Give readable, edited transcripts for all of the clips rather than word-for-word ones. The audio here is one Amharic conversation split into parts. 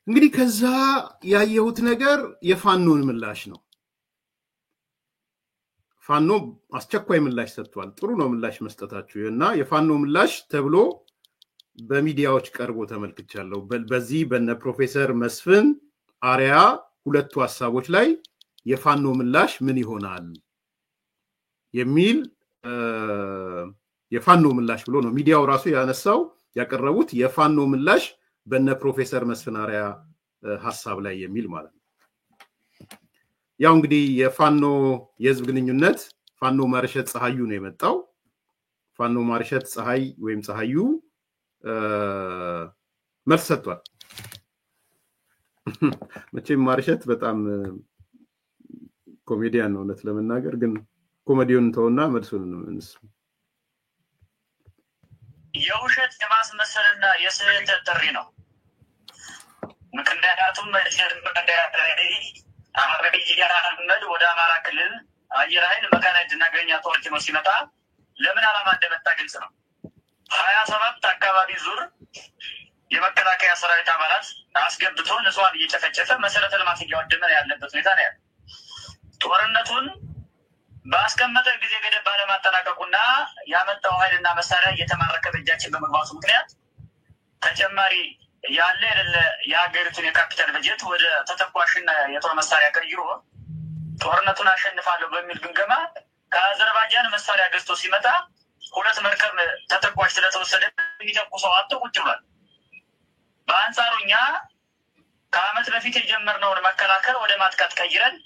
እንግዲህ ከዛ ያየሁት ነገር የፋኖን ምላሽ ነው ፋኖ አስቸኳይ ምላሽ ሰጥቷል ጥሩ ነው ምላሽ መስጠታችሁ እና የፋኖ ምላሽ ተብሎ በሚዲያዎች ቀርቦ ተመልክቻለሁ በዚህ በነ ፕሮፌሰር መስፍን አሪያ ሁለቱ ሐሳቦች ላይ የፋኖ ምላሽ ምን ይሆናል የሚል የፋኖ ምላሽ ብሎ ነው ሚዲያው ራሱ ያነሳው ያቀረቡት የፋኖ ምላሽ በነ ፕሮፌሰር መስፍን አሪያ ሐሳብ ላይ የሚል ማለት ነው ያው እንግዲህ የፋኖ የህዝብ ግንኙነት ፋኖ ማርሸት ፀሐዩ ነው የመጣው ፋኖ ማርሸት ፀሐይ ወይም ፀሐዩ መልስ ሰጥቷል መቼም ማርሸት በጣም ኮሜዲያን ነው ነት ለመናገር ግን ኮሜዲውን ተውና መልሱን እንስ የውሸት የማስመሰልና የስህተት ጥሪ ነው ምክንያቱም አማራ ወደ አማራ ክልል አየር ኃይል መካናይዝድ እናገኛ ጦር ጭኖ ሲመጣ ለምን ዓላማ እንደመጣ ግልጽ ነው 27 አካባቢ ዙር የመከላከያ ሰራዊት አባላት አስገብቶ ንጹሃን እየጨፈጨፈ መሰረተ ልማት እያወደመ ያለበት ሁኔታ ነው ያለው ጦርነቱን ባስቀመጠ ጊዜ ገደብ ባለማጠናቀቁና ያመጣው ኃይልና መሳሪያ እየተማረከ በእጃችን በመግባቱ ምክንያት ተጨማሪ ያለ የሀገሪቱን የካፒታል በጀት ወደ ተተኳሽና የጦር መሳሪያ ቀይሮ ጦርነቱን አሸንፋለሁ በሚል ግምገማ ከአዘርባይጃን መሳሪያ ገዝቶ ሲመጣ ሁለት መርከብ ተተኳሽ ስለተወሰደ ይተኩሰው አጥቶ ቁጭ ብሏል በአንጻሩኛ ከአመት በፊት የጀመርነውን መከላከል ወደ ማጥቃት ቀይረን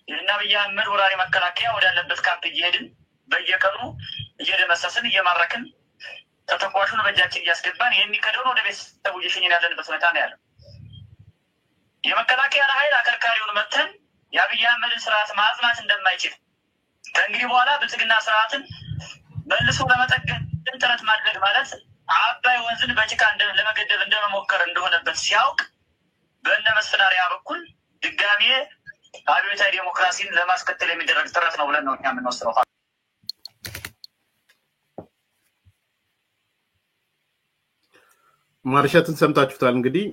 የነብዩ አህመድ ወራሪ መከላከያ ወዳለበት ካምፕ እየሄድን በየቀኑ እየደመሰስን እየማረክን ተተኳሹን በእጃችን እያስገባን የሚከደውን ወደ ቤተሰቡ እየሸኘን ያለንበት ሁኔታ ነው ያለው የመከላከያ ኃይል አከርካሪውን መተን የአብይ አህመድን ስርዓት ማጽናት እንደማይችል ከእንግዲህ በኋላ ብልጽግና ስርዓትን መልሶ ለመጠገን ጥረት ማድረግ ማለት አባይ ወንዝን በጭቃ ለመገደብ እንደመሞከር እንደሆነበት ሲያውቅ በእነ መስፍን አሪያ በኩል ድጋሜ አብዮታዊ ዲሞክራሲን ለማስከተል የሚደረግ ጥረት ነው ብለን ነው እኛ የምንወስደው ማርሸትን ሰምታችሁታል እንግዲህ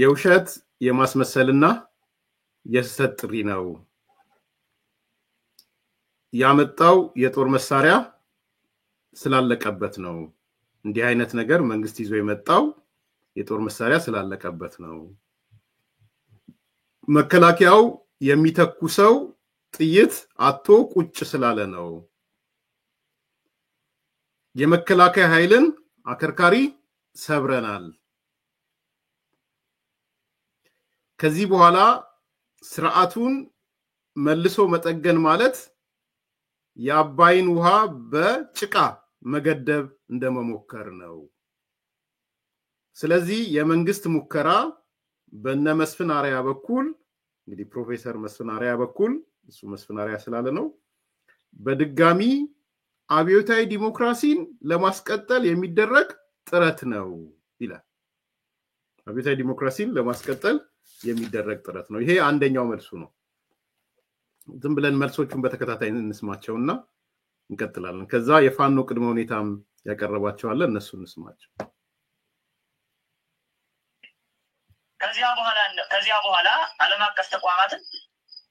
የውሸት የማስመሰልና የስህተት ጥሪ ነው ያመጣው የጦር መሳሪያ ስላለቀበት ነው እንዲህ አይነት ነገር መንግስት ይዞ የመጣው የጦር መሳሪያ ስላለቀበት ነው መከላከያው የሚተኩሰው ጥይት አጥቶ ቁጭ ስላለ ነው የመከላከያ ኃይልን አከርካሪ ሰብረናል ከዚህ በኋላ ስርዓቱን መልሶ መጠገን ማለት የአባይን ውሃ በጭቃ መገደብ እንደመሞከር ነው ስለዚህ የመንግስት ሙከራ በእነ መስፍን አሪያ በኩል እንግዲህ ፕሮፌሰር መስፍን አሪያ በኩል እሱ መስፍን አሪያ ስላለ ነው በድጋሚ አብዮታዊ ዲሞክራሲን ለማስቀጠል የሚደረግ ጥረት ነው ይላል አብዮታዊ ዲሞክራሲን ለማስቀጠል የሚደረግ ጥረት ነው ይሄ አንደኛው መልሱ ነው ዝም ብለን መልሶቹን በተከታታይ እንስማቸውና እንቀጥላለን ከዛ የፋኖ ቅድመ ሁኔታም ያቀርባቸው አለ እነሱ እንስማቸው ከዚያ በኋላ ዓለም አቀፍ ተቋማትን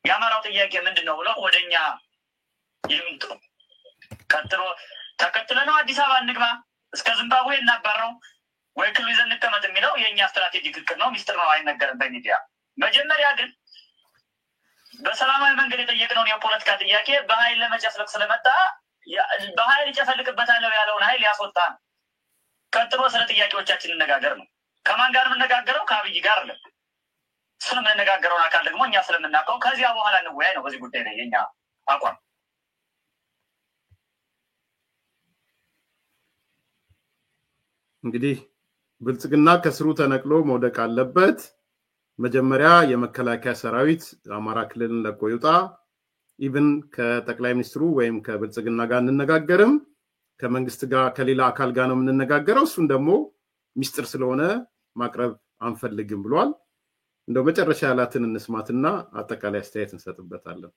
ያማራው ጥያቄ ምንድነው ብለው ወደኛ ይምጡ ተከትለነው አዲስ አበባ እንግባ እስከ ዚምባብዌ እናባረው ወይ ክልል ይዘን እንቀመጥ የሚለው የኛ ስትራቴጂክ እቅድ ነው ሚስጥር ነው አይነገርም በሚዲያ መጀመሪያ ግን በሰላማዊ መንገድ የጠየቅነውን የፖለቲካ ጥያቄ በኃይል ለመጨፍለቅ ስለመጣ በኃይል ይጨፈልቅበታል ያለውን ኃይል ያስወጣ ቀጥሎ ስለ ጥያቄዎቻችን እንነጋገር ነው ከማን ጋር እንነጋገረው ከአብይ ጋር ነው ስለምንነጋገረው አካል ደግሞ እኛ ስለምናቀው ከዚያ በኋላ ነው ወይ ነው በዚህ ጉዳይ ላይ የኛ አቋም እንግዲህ ብልጽግና ከስሩ ተነቅሎ መውደቅ አለበት መጀመሪያ የመከላከያ ሰራዊት አማራ ክልልን ለቆ ይውጣ ኢቭን ከጠቅላይ ሚኒስትሩ ወይም ከብልጽግና ጋር እንነጋገርም ከመንግስት ጋር ከሌላ አካል ጋር ነው የምንነጋገረው እሱን ደግሞ ሚስጥር ስለሆነ ማቅረብ አንፈልግም ብሏል እንደው መጨረሻ ያላትን እንስማትና አጠቃላይ አስተያየት እንሰጥበታለን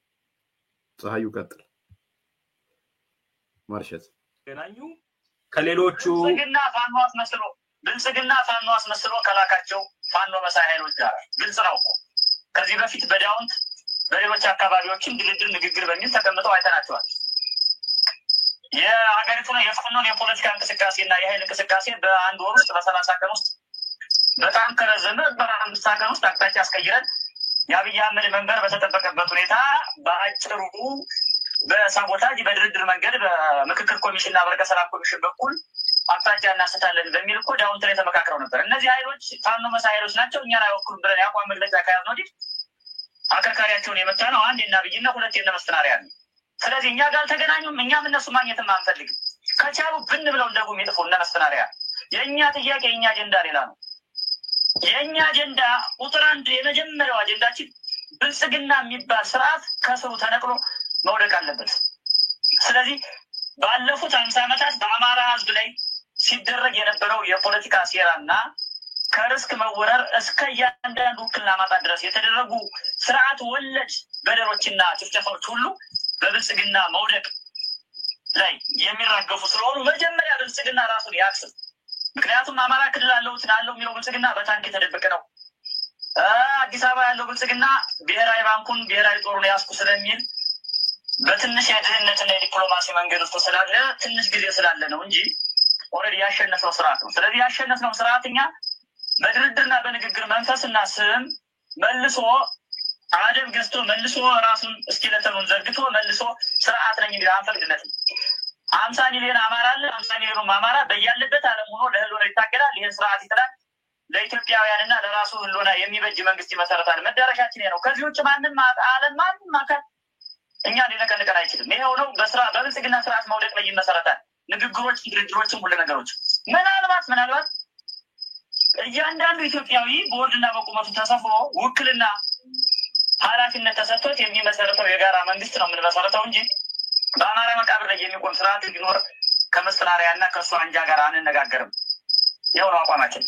ፀሐዩ ቀጥል ማርሸት ገናኙ ከሌሎቹ ብልጽግና ፋኖ አስመስሎ ከላካቸው ፋኖ መሳይ ኃይሎች ጋር ግልጽ ነው። ከዚህ በፊት በዳውንት በሌሎች አካባቢዎችም ድርድር ንግግር በሚል ተቀምጠው አይተናቸዋል። የሀገሪቱን የፋኖን የፖለቲካ እንቅስቃሴና የኃይል እንቅስቃሴ በአንድ ወር ውስጥ በ30 ቀን ውስጥ በጣም ከረዘመ በ5 ቀን ውስጥ አቅጣጫ አስቀይረን የአብይ አህመድ መንበር በተጠበቀበት ሁኔታ በአጭሩ በሳቦታጅ በድርድር መንገድ በምክክር ኮሚሽንና በርቀ ሰላም ኮሚሽን በኩል አቅጣጫ እናስታለን በሚል እኮ ዳውንት ላይ ተመካክረው ነበር። እነዚህ ኃይሎች ፋኖ መሳይ ኃይሎች ናቸው፣ እኛን አይወክሉም ብለን ያቋም መግለጫ ከያዝነው ወዲህ አከርካሪያቸውን የመታ ነው። አንድ እና አብይና ሁለት የነ መስፈናሪያ ነው። ስለዚህ እኛ ጋር ተገናኙም፣ እኛም እነሱ ማግኘትም አንፈልግም። ከቻሉ ብን ብለው እንደጉ የሚጥፉ እነ መስፈናሪያ። የእኛ ጥያቄ የእኛ አጀንዳ ሌላ ነው። የእኛ አጀንዳ ቁጥር አንድ የመጀመሪያው አጀንዳችን ብልጽግና የሚባል ስርዓት ከስሩ ተነቅሎ መውደቅ አለበት። ስለዚህ ባለፉት 50 ዓመታት በአማራ ህዝብ ላይ ሲደረግ የነበረው የፖለቲካ ሴራና ከርስክ መወረር እስከ ያንዳንዱ ውክልና ማጣት ድረስ የተደረጉ ስርዓት ወለድ በደሎችና ጭፍጨፋዎች ሁሉ በብልጽግና መውደቅ ላይ የሚራገፉ ስለሆኑ መጀመሪያ ብልጽግና ራሱን ያክስል። ምክንያቱም አማራ ክልል አለው የሚለው ብልጽግና በታንክ የተደበቀ ነው። አዲስ አበባ ያለው ብልጽግና ብሔራዊ ባንኩን ብሔራዊ ጦሩን ያስኩ ስለሚል በትንሽ የድህነትና የዲፕሎማሲ መንገድ ውስጥ ስላለ ትንሽ ጊዜ ስላለ ነው እንጂ ኦልሬዲ ያሸነፈው ስርዓት ነው። ስለዚህ ያሸነፈው ስርዓትኛ በድርድርና በንግግር መንፈስና ስም መልሶ አደብ ገዝቶ መልሶ ራሱን እስኪለተኑን ዘርግቶ መልሶ ስርዓት ነኝ እንዴ አንፈልግለት። 50 ሚሊዮን አማራ አለ። 50 ሚሊዮን አማራ በያለበት ዓለም ሆኖ ለህልውና ይታገላል። ይሄን ስርዓት ይጥላል። ለኢትዮጵያውያንና ለራሱ ህልውና የሚበጅ መንግስት ይመሰረታል። መዳረሻችን ይሄ ነው። ከዚህ ውጭ ማንም ዓለም ማንም አካል እኛ ሊነቀንቀን አይችልም። ይሄው ነው። በብልጽግና ስርዓት መውደቅ ላይ ይመሰረታል። ንግግሮች፣ ድርድሮችም ሁሉ ነገሮች ምናልባት እያንዳንዱ ኢትዮጵያዊ ቦርድና በቁመቱ ተሰፍሮ ውክልና ኃላፊነት ተሰጥቶት የሚመሰረተው የጋራ መንግስት ነው የምንመሰረተው እንጂ በአማራ መቃብር ላይ የሚቆም ስርዓት ቢኖር ከመስፈናሪያና ከእሱ አንጃ ጋር አንነጋገርም። ይኸው ነው አቋማችን።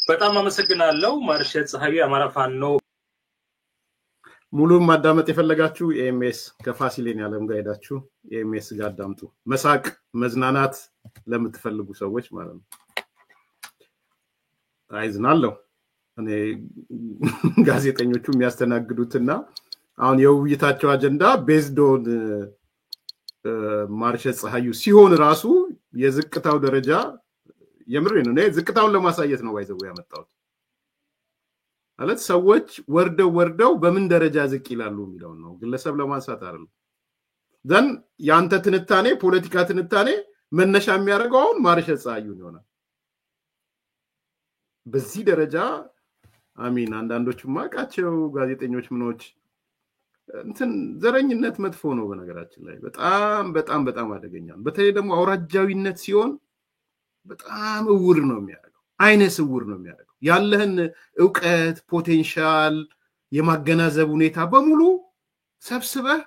በጣም አመሰግናለሁ። ማርሸት ፀሐዩ አማራ ፋኖ። ሙሉም ማዳመጥ የፈለጋችሁ ኤምኤስ ከፋሲሌን ያለም ጋር ሄዳችሁ ኤምኤስ ጋር አዳምጡ። መሳቅ መዝናናት ለምትፈልጉ ሰዎች ማለት ነው። አይዝናለሁ እኔ ጋዜጠኞቹ የሚያስተናግዱትና አሁን የውይይታቸው አጀንዳ ቤዝድ ኦን ማርሸት ፀሐዩ ሲሆን ራሱ የዝቅታው ደረጃ የምሬ ነው። ዝቅታውን ለማሳየት ነው ባይዘው ያመጣው ማለት ሰዎች ወርደው በምን ደረጃ ዝቅ ይላሉ የሚለው ነው። ግለሰብ ለማንሳት አይደለም። ዘን ያንተ ትንታኔ ፖለቲካ ትንታኔ መነሻ የሚያደርገው ማርሸት ፀሐዩ ይሆናል። በዚህ ደረጃ አሚን አንዳንዶቹማ ቃቸው ጋዜጠኞች ምኖች እንትን ዘረኝነት መጥፎ ነው። በነገራችን ላይ በጣም አደገኛ ነው። በተለይ ደግሞ አውራጃዊነት ሲሆን በጣም እውር ነው የሚያደርገው። አይነ ስውር ነው የሚያደርገው። ያለህን ዕውቀት ፖቴንሻል የማገናዘብ ሁኔታ በሙሉ ሰብስበህ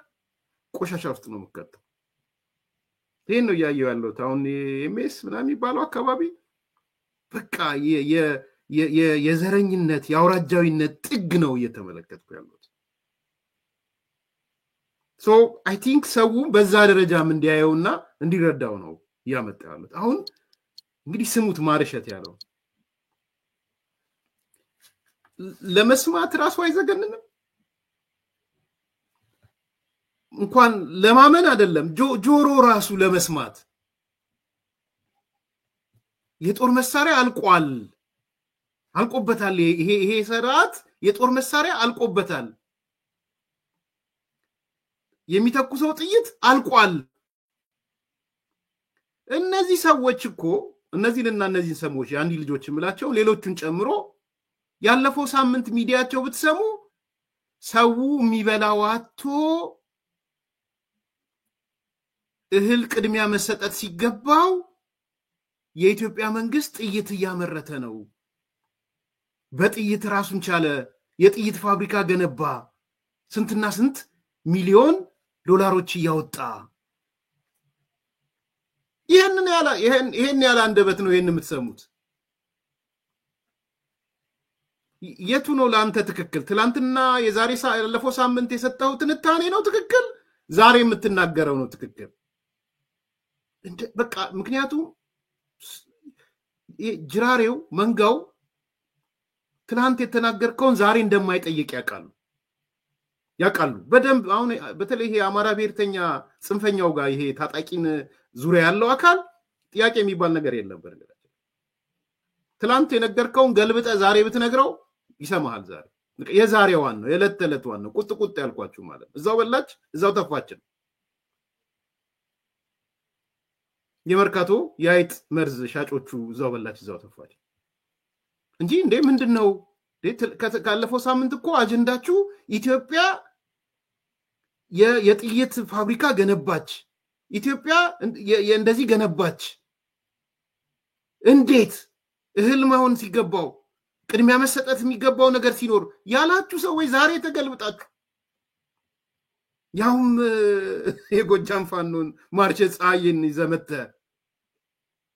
ቆሻሻ ውስጥ ነው የምትከተው። ይሄን ነው ያየው ያለው ታውን ኤምኤስ ምናምን የሚባለው አካባቢ በቃ የዘረኝነት የአውራጃዊነት ጥግ ነው እየተመለከትኩ ያለው። ሶ አይ ቲንክ ሰው በዛ ደረጃም እንዲያየውና እንዲረዳው ነው ያመጣው ያለው። አሁን እንግዲህ ስሙት ማርሸት ያለው ለመስማት ራሱ አይዘገንንም። እንኳን ለማመን አይደለም ጆሮ ራሱ ለመስማት የጦር መሳሪያ አልቆበታል። ይሄ ስርዓት የጦር መሳሪያ አልቆበታል። የሚተኩሰው ጥይት አልቋል። እነዚህ ሰዎች እኮ እነዚህ ሰዎች አንዲ ልጆች ምላቸው ሌሎቹን ጨምሮ ያለፈው ሳምንት ሚዲያቸው ብትሰሙ ሰው የሚበላው አጥቶ እህል ቅድሚያ መሰጠት ሲገባው የኢትዮጵያ መንግስት ጥይት እያመረተ ነው። በጥይት ራሱን ቻለ። የጥይት ፋብሪካ ገነባ። ስንትና ስንት ሚሊዮን ዶላሮች እያወጣ ይሄን ያለ አንደበት ነው ይሄን የምትሰሙት። የቱ ነው ለአንተ ትክክል? ትላንትና የዛሬ ያለፈው ሳምንት የሰጠው ትንታኔ ነው ትክክል? ዛሬ የምትናገረው ነው ትክክል? በቃ ምክንያቱም ጅራሬው መንጋው ትናንት የተናገርከውን ዛሬ እንደማይጠይቅ ያውቃሉ በደንብ አሁን በተለይ ይሄ አማራ ብሔርተኛ ጽንፈኛው ጋር ይሄ ታጣቂን ዙሪያ ያለው አካል ጥያቄ የሚባል ነገር የለም በነገራችን ትናንት የነገርከውን ገልብጠ ዛሬ ብትነግረው ይሰማሃል ዛሬ የዛሬዋን ነው የዕለት ተዕለቷን ነው ቁጥ ያልኳችሁ ማለት እዛው በላች እዛው ተፋችን የመርካቶ የአይጥ መርዝ ሻጮቹ እዛው በላች እዛው ተፋች እንጂ እንዴ ምንድነው ካለፈው ሳምንት እኮ አጀንዳችሁ ኢትዮጵያ የጥይት ፋብሪካ ገነባች ኢትዮጵያ እንደዚህ ገነባች እንዴት እህል መሆን ሲገባው ቅድሚያ መሰጠት የሚገባው ነገር ሲኖር ያላችሁ ሰዎች ዛሬ ተገልብጣችሁ ያውም የጎጃም ፋኖን ማርሸ ፀሐይን ይዘመተ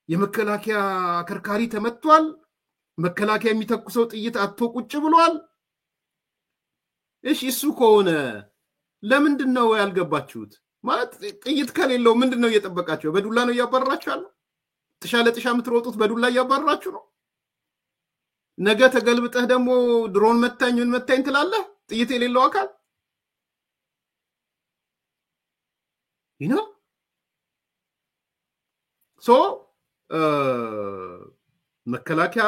የመከላከያ አከርካሪ ተመቷል መከላከያ የሚተኩሰው ጥይት አጥቶ ቁጭ ብሏል እሺ እሱ ከሆነ ለምንድነው ያልገባችሁት ማለት ጥይት ከሌለው ምንድነው እየተጠበቃችሁ በዱላ ነው ያባረራችሁ ያለው ጥሻ ምትሮጡት በዱላ ያባረራችሁ ነው ነገ ተገልብጠህ ደግሞ ድሮን መታኝ ትላለህ ጥይት የሌለው አካል ሶ መከላከያ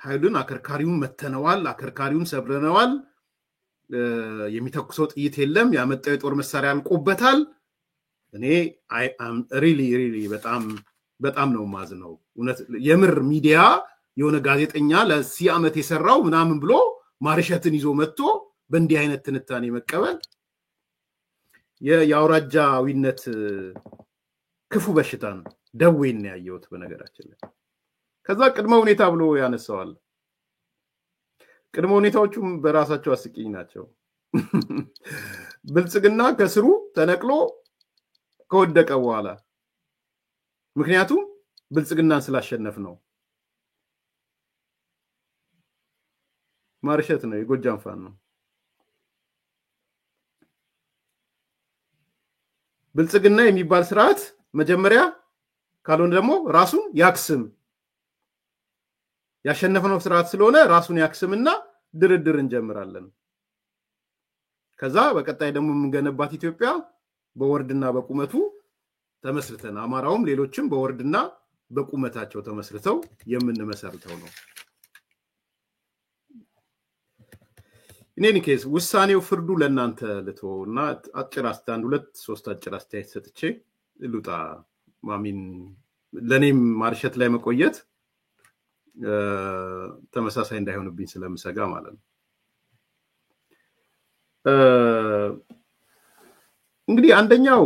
ኃይሉን አከርካሪውን መተነዋል አከርካሪውን ሰብረነዋል የሚተኩሰው ጥይት የለም ያመጣው የጦር መሳሪያ አልቆበታል እኔ ሪሊ በጣም ነው ማዝነው እውነት የምር ሚዲያ የሆነ ጋዜጠኛ ለዚህ አመት የሰራው ምናምን ብሎ ማርሸትን ይዞ መጥቶ በእንዲህ አይነት ትንታኔ መቀበል የአውራጃዊነት ክፉ በሽታን ደዌን ያየውት በነገራችን ላይ ከዛ ቅድመ ሁኔታ ብሎ ያነሳዋል ቅድመ ሁኔታዎቹም በራሳቸው አስቂኝ ናቸው ብልጽግና ከስሩ ተነቅሎ ከወደቀ በኋላ ምክንያቱም ብልጽግናን ስላሸነፍ ነው ማርሸት ነው የጎጃም ፋን ነው ብልጽግና የሚባል ስርዓት መጀመሪያ ካልሆነ ደግሞ ራሱን ያክስም ያሸነፈነው ስርዓት ስለሆነ ራሱን ያክስምና ድርድር እንጀምራለን ከዛ በቀጣይ ደግሞ የምንገነባት ኢትዮጵያ በወርድና በቁመቱ ተመስርተን አማራውም ሌሎችም በወርድና በቁመታቸው ተመስርተው የምንመሰርተው ነው እኔን ኬስ ውሳኔው ፍርዱ ለናንተ ልተውና አጭር አስታንድ 2-3 አጭር አስተያየት ሰጥቼ ልውጣ ማሚን ለኔም ማርሸት ላይ መቆየት ተመሳሳይ እንዳይሆንብኝ ስለምሰጋ ማለት ነው እንግዲህ አንደኛው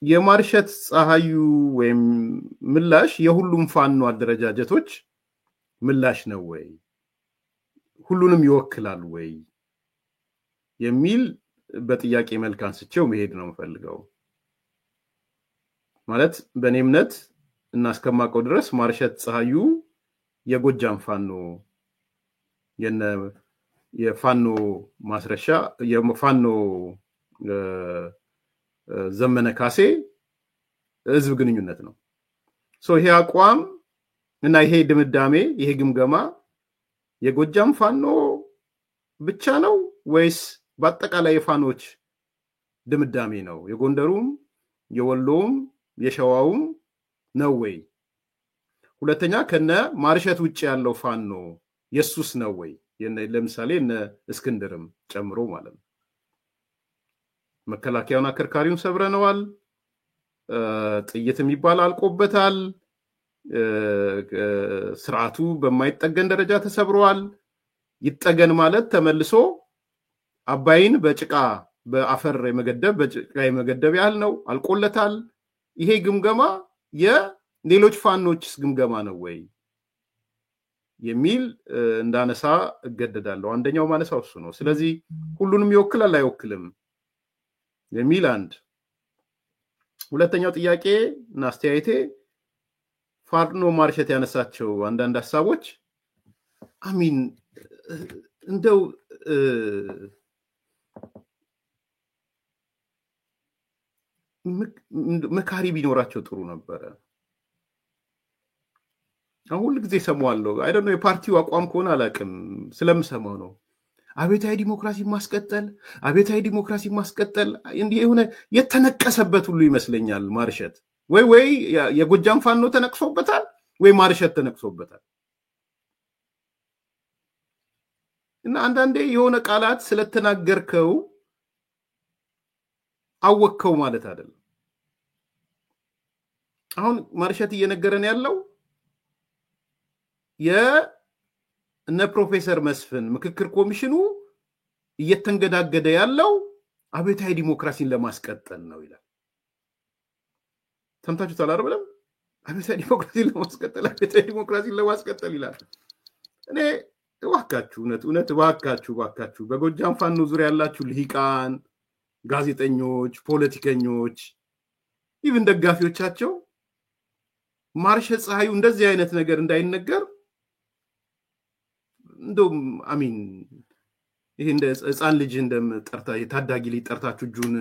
የማርሸት ፀሐዩ ወይም ምላሽ የሁሉም ፋኖ አደረጃጀቶች ምላሽ ነው ወይ ሁሉንም ይወክላል ወይ የሚል በጥያቄ መልክ አንስቼው መሄድ ነው የምፈልገው ማለት በኔ እምነት እና እስከማቀው ድረስ ማርሸት ፀሐዩ የጎጃም ፋኖ የፋኖ ማስረሻ የፋኖ ዘመነ ካሴ ህዝብ ግንኙነት ነው ሶ ይሄ አቋም እና ይሄ ድምዳሜ ይሄ ግምገማ የጎጃም ፋኖ ብቻ ነው ወይስ በአጠቃላይ የፋኖች ድምዳሜ ነው የጎንደሩም የወሎም የሸዋውም ነው ወይ ሁለተኛ ከነ ማርሸት ውጭ ያለው ፋኖ የሱስ ነው ወይ ለምሳሌ እነ እስክንድርም ጨምሮ ማለት ነው መከላከያውን አከርካሪውን ሰብረነዋል ጥይትም ይባል አልቆበታል ስርዓቱ በማይጠገን ደረጃ ተሰብሯል ይጠገን ማለት ተመልሶ አባይን በጭቃ በአፈር የመገደብ በጭቃ የመገደብ ያህል ነው አልቆለታል ይሄ ግምገማ የሌሎች ፋኖችስ ግምገማ ነው ወይ የሚል እንዳነሳ እገደዳለሁ አንደኛው ማነሳው እሱ ነው ስለዚህ ሁሉንም ይወክላል አይወክልም የሚል አንድ ሁለተኛው ጥያቄ እና አስተያየቴ ፋኖ ማርሸት ያነሳቸው አንዳንድ ሐሳቦች አሚን እንደው መካሪ ቢኖራቸው ጥሩ ነበር አሁን ጊዜ ሰማዋለሁ አይ ዶንት ኖ የፓርቲው አቋም ከሆነ አላቅም ስለምሰማው ነው አቤታዊ ዲሞክራሲ ማስቀጠል አቤታዊ ዲሞክራሲ ማስቀጠል እንዲህ የሆነ የተነቀሰበት ሁሉ ይመስለኛል ማርሸት ወይ የጎጃም ፋኖ ተነቅሶበታል ወይ ማርሸት ተነቅሶበታል እና አንዳንዴ የሆነ ቃላት ስለተናገርከው አወከው ማለት አይደለም አሁን ማርሸት እየነገረን ያለው የእነ ፕሮፌሰር መስፍን ምክክር ኮሚሽኑ እየተንገዳገደ ያለው አቤታዊ ዲሞክራሲን ለማስቀጠል ነው ይላል ሰምታችሁ ታላርበለም አቤታዊ ዲሞክራሲን ለማስቀጠል ይላል እኔ ዋካችሁ እውነት ዋካችሁ በጎጃም ፋኖ ዙሪያ ያላችሁ ልሂቃን ጋዜጠኞች ፖለቲከኞች ኢቭን ደጋፊዎቻቸው ማርሸት ፀሐዩ እንደዚህ አይነት ነገር እንዳይነገር እንደም አሚን ይሄ እንደ ህፃን ልጅ እንደምጠርታ የታዳጊ ልጅ ጠርታችሁ ጁን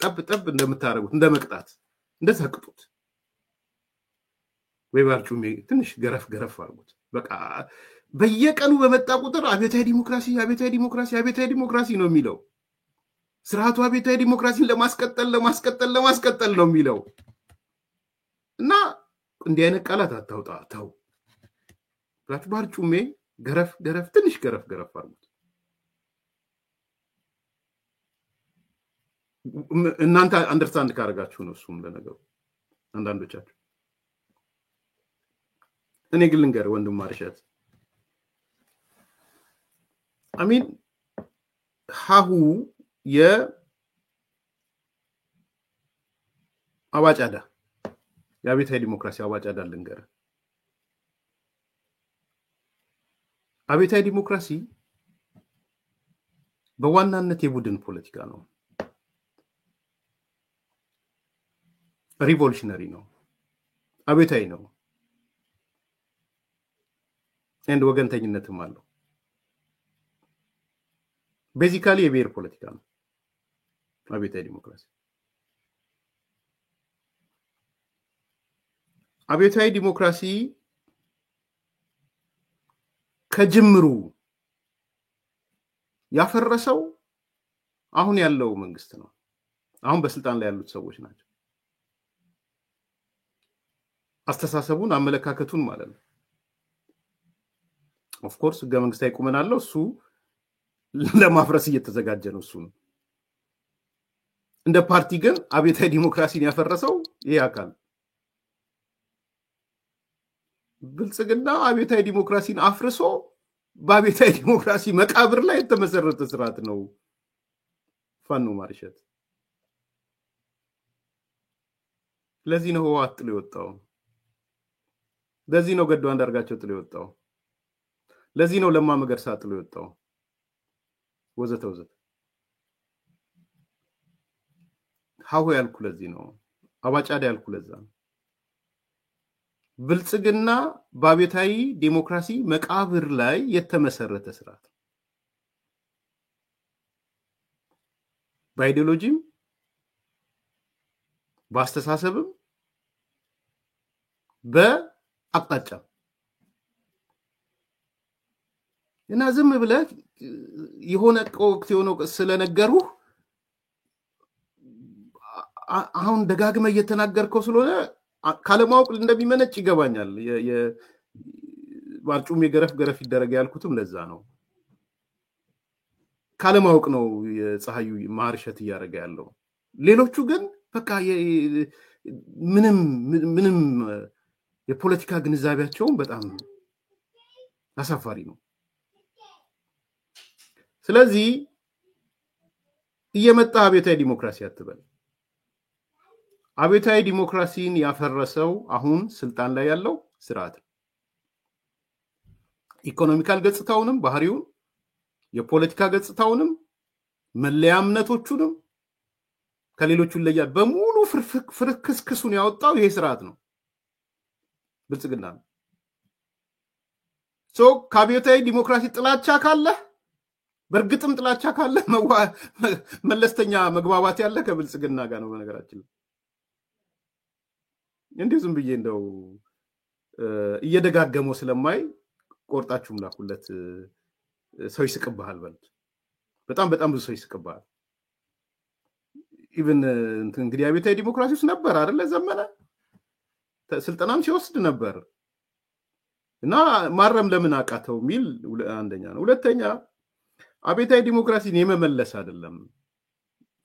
ጠብ እንደምታረጉት እንደመቅጣት እንደተቀጡት ወይ ባርጩሜ ትንሽ ገረፍ አርጉት በቃ በየቀኑ በመጣ ቁጥር አቤታዊ ዲሞክራሲ ነው የሚለው ስርዓቱ አቤታዊ ዲሞክራሲን ለማስቀጠል ነው የሚለው እና እንዲህ አይነት ቃላት አታውጣ ተው ብላችሁ ባርጩሜ ገረፍ ትንሽ ገረፍ አርጉት እናንተ አንደርስታንድ ካረጋችሁ ነው እሱም ለነገሩ አንዳንዶቻችሁ እኔ ግን ልንገር ወንድም ማርሸት አሚን ሃሁ የአባጫዳ የአቤታዊ ዲሞክራሲ አባጫዳ ልንገር አቤታዊ ዲሞክራሲ በዋናነት የቡድን ፖለቲካ ነው ሪቮሉሽነሪ ነው አቤታዊ ነው እንደ ወገንተኝነትም አለው ቤዚካሊ የብሔር ፖለቲካ ነው አቤታዊ ዲሞክራሲ አቤታዊ ዲሞክራሲ ከጅምሩ ያፈረሰው አሁን ያለው መንግስት ነው አሁን በስልጣን ላይ ያሉት ሰዎች ናቸው አስተሳሰቡን አመለካከቱን ማለት ነው ኦፍ ኮርስ ህገ መንግስታዊ ቁመና አለው እሱ ለማፍረስ እየተዘጋጀ ነው እሱ እንደ ፓርቲ ግን አቤታዊ ዲሞክራሲን ያፈረሰው ይሄ አካል ብልጽግና አቤታዊ ዲሞክራሲን አፍርሶ በአቤታዊ ዲሞክራሲ መቃብር ላይ የተመሰረተ ስርዓት ነው ፋኖ ማርሸት ለዚህ ነው ህወሓት ጥሎ የወጣው ለዚህ ነው ገዱ አንዳርጋቸው ጥሎ የወጣው ለዚህ ነው ለማ መገርሳ ጥሎ የወጣው ወዘተ ሃው ያልኩ ለዚህ ነው አባጫዳ ያልኩ ለዛ ነው ብልጽግና በአቤታዊ ዲሞክራሲ መቃብር ላይ የተመሰረተ ስርዓት በአይዲዮሎጂም በአስተሳሰብም በአቅጣጫ እና ዝም ብለህ የሆነ ወቅት የሆነው ስለነገሩ አሁን ደጋግመህ እየተናገርከው ስለሆነ ካለማወቅ እንደሚመነጭ ይገባኛል ባርጩሜ ገረፍ ይደረግ ያልኩትም ለዛ ነው ካለማወቅ ነው የፀሐዩ ማርሸት ያረጋ ያለው ሌሎቹ ግን በቃ ምንም የፖለቲካ ግንዛቤያቸው በጣም አሳፋሪ ነው ስለዚህ እየመጣ አቤታዊ ዲሞክራሲ አትበል አቤታዊ ዲሞክራሲን ያፈረሰው አሁን ስልጣን ላይ ያለው ስርዓት ኢኮኖሚካል ገጽታውንም ባህሪውን የፖለቲካ ገጽታውንም መለያ እምነቶቹንም ከሌሎቹ ለያል በሙሉ ፍርክስክሱን ያወጣው ይሄ ስርዓት ነው ብልጽግና ነው ከአቤታዊ ዲሞክራሲ ጥላቻ ካለ በርግጥም ጥላቻ ካለ መለስተኛ መግባባት ያለ ከብልጽግና ጋር ነው በነገራችን እንዴ ዝም ብዬ እንደው እየደጋገመው ስለማይ ቆርጣችሁም ላኩለት ሰው ይስቅብሃል በሉት በጣም ብዙ ሰው ይስቅብሃል ኢቭን እንግዲህ አብዮታዊ ዲሞክራሲ ውስጥ ነበር አይደለ ዘመነ ስልጣናም ሲወስድ ነበር እና ማረም ለምን አቃተው ሚል አንደኛ ነው ሁለተኛ አብዮታዊ ዲሞክራሲን የመመለስ አይደለም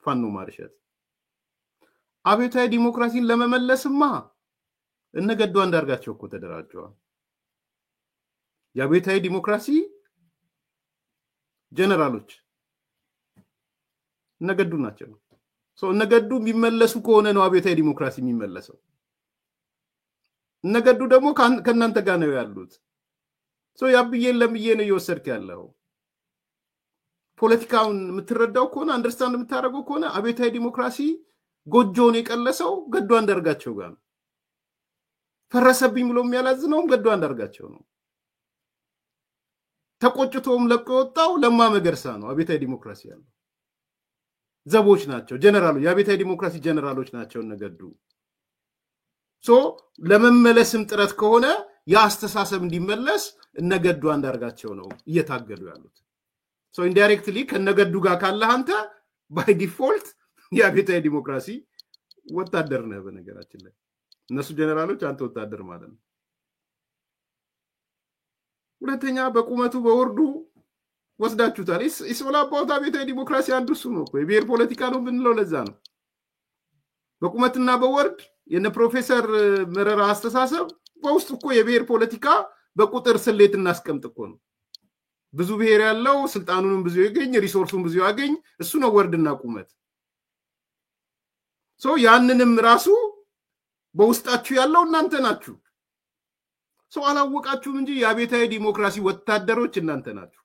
ፋኖ ማርሸት አብዮታዊ ዲሞክራሲን ለመመለስማ እነገዱ አንዳርጋቸው እኮ ተደራጀዋል የአብዮታዊ ዲሞክራሲ ጀነራሎች እነገዱ ናቸው እነገዱ የሚመለሱ ከሆነ ነው አብዮታዊ ዲሞክራሲ የሚመለሰው እነገዱ ደግሞ ከናንተ ጋር ነው ያሉት ያብዬን ለምዬ ነው እየወሰድክ ያለው ፖለቲካውን የምትረዳው ከሆነ አንደርስታንድ የምታደርገው ከሆነ አብዮታዊ ዲሞክራሲ ጎጆን የቀለሰው ገዱ አንዳርጋቸው ጋር ነው ፈረሰብኝ ብሎ የሚያላዝነው ገዱ አንዳርጋቸው ነው ተቆጭቶም ለቆ ወጣው ለማ መገርሳ ነው አብዮታዊ ዲሞክራሲ ያለው ዘቦች ናቸው ጀነራሎች የአብዮታዊ ዲሞክራሲ ጀነራሎች ናቸው እነገዱ ለመመለስም ጥረት ከሆነ ያስተሳሰብ እንዲመለስ እነገዱ አንዳርጋቸው ነው እየታገሉ ያሉት ኢንዳይሬክትሊ ከነገዱ ጋር ካለ አንተ ባይ ዲፎልት የአብዮታዊ ዲሞክራሲ ወታደር ነህ በነገራችን ላይ እነሱ ጀነራሎች አንተ ወታደር ማለት ነው ሁለተኛ በቁመቱ በወርዱ ወስዳችሁታል ኢስኦላ አባውት አብዮታዊ ዲሞክራሲ አንዱ እሱ ነው የብሔር ፖለቲካ ነው ብንለው ለዛ ነው በቁመትና በወርድ የነ ፕሮፌሰር መረራ አስተሳሰብ በውስጥ እኮ የብሔር ፖለቲካ በቁጥር ስሌት እናስቀምጥ እኮ ነው ብዙ ብሔር ያለው ስልጣኑንም ብዙ ያገኝ ሪሶርሱን ብዙ ያገኝ እሱ ነው ወርድና ቁመት ያንንም ራሱ በውስጣችሁ ያለው እናንተ ናችሁ አላወቃችሁም እንጂ የአብዮታዊ ዲሞክራሲ ወታደሮች እናንተ ናችሁ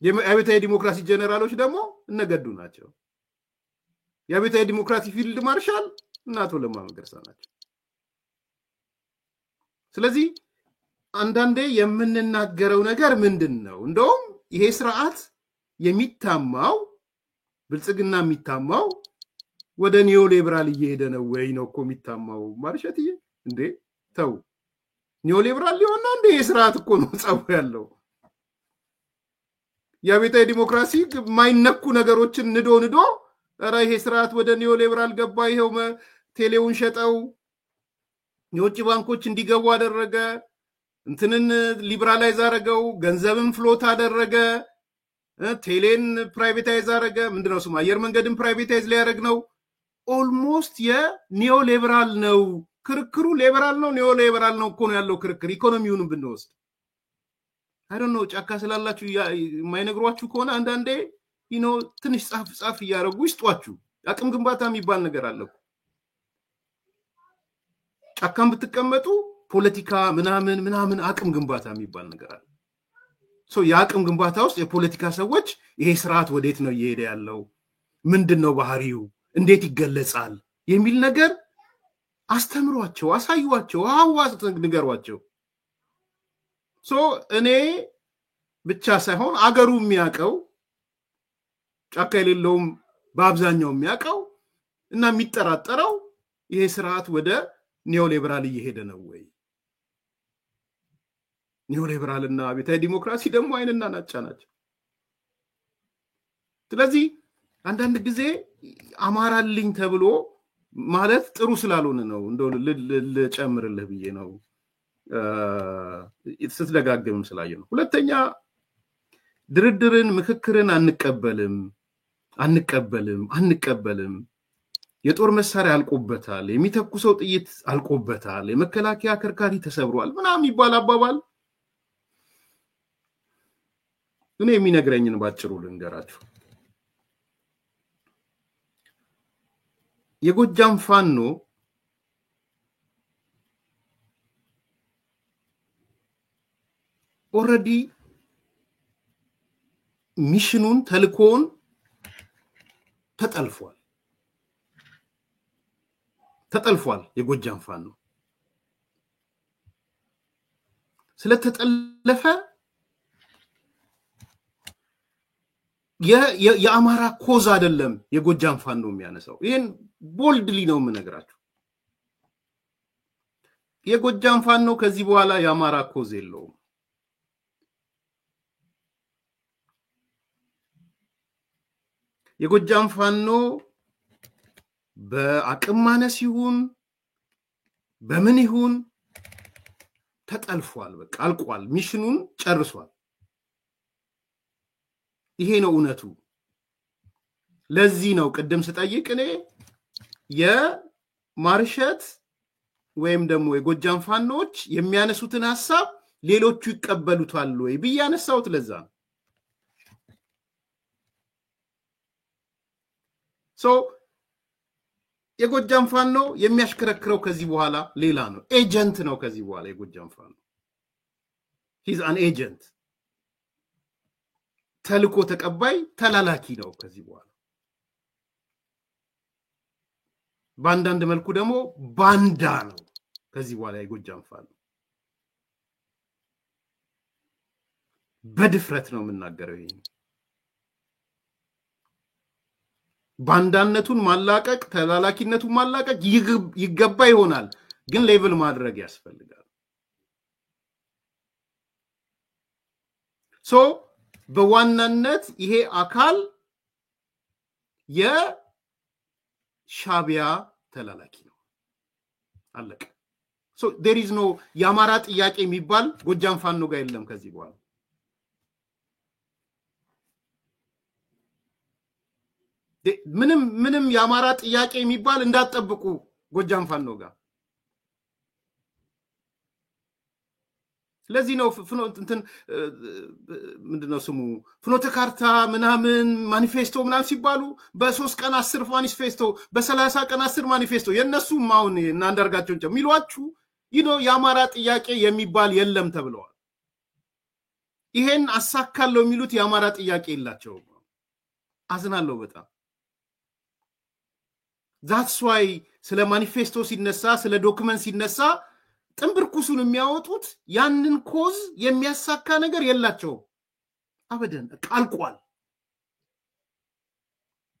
የአብዮታዊ ዲሞክራሲ ጀነራሎች ደግሞ እነገዱ ናቸው የአብዮታዊ ዲሞክራሲ ፊልድ ማርሻል እናቶ ለማ መገርሳ ናቸው ስለዚህ አንዳንዴ የምንናገረው ነገር ምንድነው እንደውም ይሄ ስርዓት የሚታማው ብልጽግና የሚታማው ወደ ኒዮ ሊበራል እየሄደ ነው ወይ ነው እኮ የሚታማው ማርሸትዬ እንዴ ተው ኒዮ ሊበራል ሊሆንና እንዴ ስርዓት እኮ ነው ጻው ያለው የአብዮታዊ ዲሞክራሲ ማይነኩ ነገሮችን ንዶ ኧረ ይሄ ስርዓት ወደ ኒዮ ሊበራል ገባ ይሄው ቴሌውን ሸጠው የውጭ ባንኮች እንዲገቡ አደረገ እንትንን ሊበራላይዝ አደረገው ገንዘብን ፍሎት አደረገ ቴሌን ፕራይቬታይዝ አደረገ ምንድነው ስሙ አየር መንገድን ፕራይቬታይዝ ሊያደርግ ነው ኦልሞስት የኒዮ ሊበራል ነው ክርክሩ ሊበራል ነው ኒዮ ሊበራል ነው እኮ ነው ያለው ክርክር ኢኮኖሚውን ብንወስድ I don't know ጫካ ስላላችሁ የማይነግሯችሁ ከሆነ አንዳንዴ ትንሽ ጻፍ ያረጉ ይስጧችሁ አቅም ግንባታ የሚባል ነገር አለ ጫካም ብትቀመጡ ፖለቲካ ምናምን አቅም ግንባታ የሚባል ነገር አለ የአቅም ግንባታ ውስጥ የፖለቲካ ሰዎች ይሄ ስርዓት ወዴት ነው እየሄደ ያለው ምንድነው ባህሪው እንዴት ይገለጻል የሚል ነገር አስተምሯቸው አሳዩዋቸው አዋስ ንገሯቸው እኔ ብቻ ሳይሆን አገሩ የሚያቀው ጫካ የሌለውም በአብዛኛው የሚያቀው እና የሚጠራጠረው ይሄ ስርዓት ወደ ኒዮ ሊበራል እየሄደ ነው ወይ ኒዮ ሊበራልና አብዮታዊ ዲሞክራሲ ደግሞ አይንና ናጫ ናቸው ስለዚህ አንዳንድ ጊዜ አማራልኝ ተብሎ ማለት ጥሩ ስላልሆነ ነው እንደው ልጨምርልህ ብዬ ነው ስትደጋግም ስላየ ነው ሁለተኛ ድርድርን ምክክርን አንቀበልም የጦር መሳሪያ አልቆበታል የሚተኩሰው ጥይት አልቆበታል የመከላከያ ከርካሪ ተሰብሯል ምናምን ይባል አባባል እኔ የሚነግረኝን ባጭሩ ልንገራችሁ የጎጃም ፋኖ ኦሬዲ ሚሽኑን ተልኮን ተጠልፏል የጎጃም ፋኖ ስለተጠለፈ የአማራ ኮዝ አይደለም የጎጃም ፋኖ የሚያነሳው ይሄን ቦልድሊ ነው የምነግራችሁ የጎጃም ፋኖ ከዚህ በኋላ ያማራ ኮዝ የለውም። የጎጃም ፋኖ በአቅም ማነስ ይሁን በምን ይሁን ተጠልፏል። በቃ አልቋል። ሚሽኑን ጨርሷል። ይሄ ነው እውነቱ። ለዚህ ነው ቅድም ስጠይቅ እኔ የማርሸት ወይም ደግሞ የጎጃም ፋኖች የሚያነሱትን ሐሳብ ሌሎቹ ይቀበሉታል ወይ ብያነሳውት ለዛ ነው። የጎጃም ፋኖ የሚያሽከረክረው ከዚህ በኋላ ሌላ ነው። ኤጀንት ነው ከዚህ በኋላ የጎጃም ፋኖ he's an agent ተልኮ ተቀባይ ተላላኪ ነው ከዚህ በኋላ። ባንዳንድ መልኩ ደግሞ ባንዳ ነው ከዚህ በኋላ የጎጃም ፋኖ። በድፍረት ነው የምናገረው ይሄ። ባንዳነቱን ማላቀቅ ተላላኪነቱን ማላቀቅ ይገባ ይሆናል፣ ግን ሌቭል ማድረግ ያስፈልጋል። በዋናነት ይሄ አካል የሻቢያ ተላላኪ ነው። አለቀ። there is no ያማራ ጥያቄ የሚባል ጎጃም ፋኖ ጋር የለም ከዚህ በኋላ። ምንም ያማራ ጥያቄ የሚባል እንዳትጠብቁ ጎጃም ፋኖ ጋር። ስለዚህ ነው ምንድነው ስሙ ፍኖተ ካርታ ምናምን ማኒፌስቶ ምናምን ሲባሉ በ3 ቀን 10 ማኒፌስቶ በ30 ቀን 10 ማኒፌስቶ የነሱም አሁን እና አንዳርጋቸውን ጨሚሏችሁ ያማራ ጥያቄ የሚባል የለም ተብለዋል። ይሄን አሳካለው የሚሉት ያማራ ጥያቄ የላቸው። አዝናለሁ በጣም። that's why ስለ ማኒፌስቶ ሲነሳ ስለ ዶክመንት ሲነሳ ጥንብርኩሱን የሚያወጡት ያንን ኮዝ የሚያሳካ ነገር የላቸው አበደን ቃልቋል።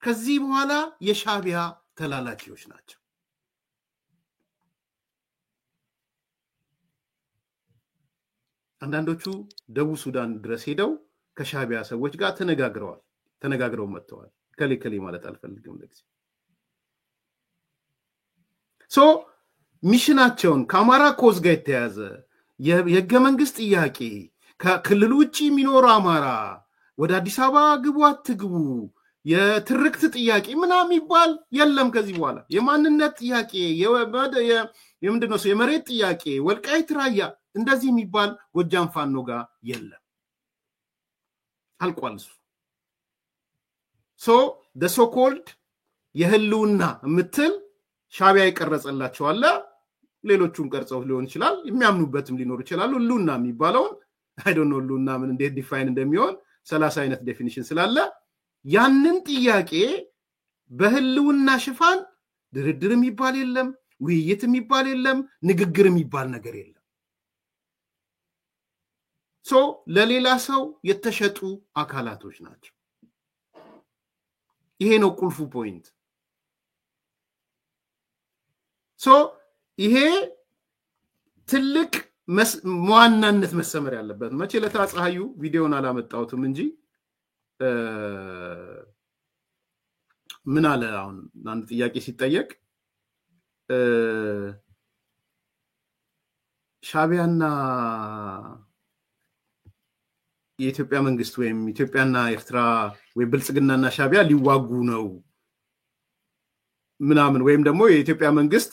ከዚህ በኋላ የሻቢያ ተላላኪዎች ናቸው። አንዳንዶቹ ደቡብ ሱዳን ድረስ ሄደው ከሻቢያ ሰዎች ጋር ተነጋግረው መጥተዋል። ከሌ ማለት አልፈልግም ለጊዜ ሚሽናቸውን ከአማራ ኮዝ ጋር የተያዘ የህገ መንግስት ጥያቄ ከክልሉ ውጪ የሚኖር አማራ ወደ አዲስ አበባ ግቡ አትግቡ የትርክት ጥያቄ ምናምን ይባል የለም ከዚህ በኋላ። የማንነት ጥያቄ የምንድነው የመሬት ጥያቄ ወልቃይት ራያ እንደዚህ የሚባል ጎጃም ፋኖ ጋር የለም። አልቋል እሱ። the so called የህልውና ምትል ሻቢያ ይቀርጸላቸው አለ። ሌሎቹም ቀርጸው ሊሆን ይችላል፣ የሚያምኑበትም ሊኖር ይችላል። ህልውና የሚባለው I don't know ህልውና ምን እንዴት ዲፋይን እንደሚሆን 30 አይነት ዴፊኒሽን ስላለ ያንን ጥያቄ በህልውና ሽፋን ድርድር የሚባል የለም፣ ውይይት የሚባል የለም፣ ንግግር የሚባል ነገር የለም። ለሌላ ሰው የተሸጡ አካላቶች ናቸው። ይሄ ነው ቁልፉ ፖይንት። ይሄ ትልቅ መዋናነት መሰመር ያለበት መቼ ለታጻዩ ቪዲዮን አላመጣውትም እንጂ ምን አለ አሁን አንድ ጥያቄ ሲጠየቅ ሻቢያና የኢትዮጵያ መንግስት ወይም ኢትዮጵያና ኤርትራ ወይ ብልጽግናና ሻቢያ ሊዋጉ ነው ምናምን ወይም ደግሞ የኢትዮጵያ መንግስት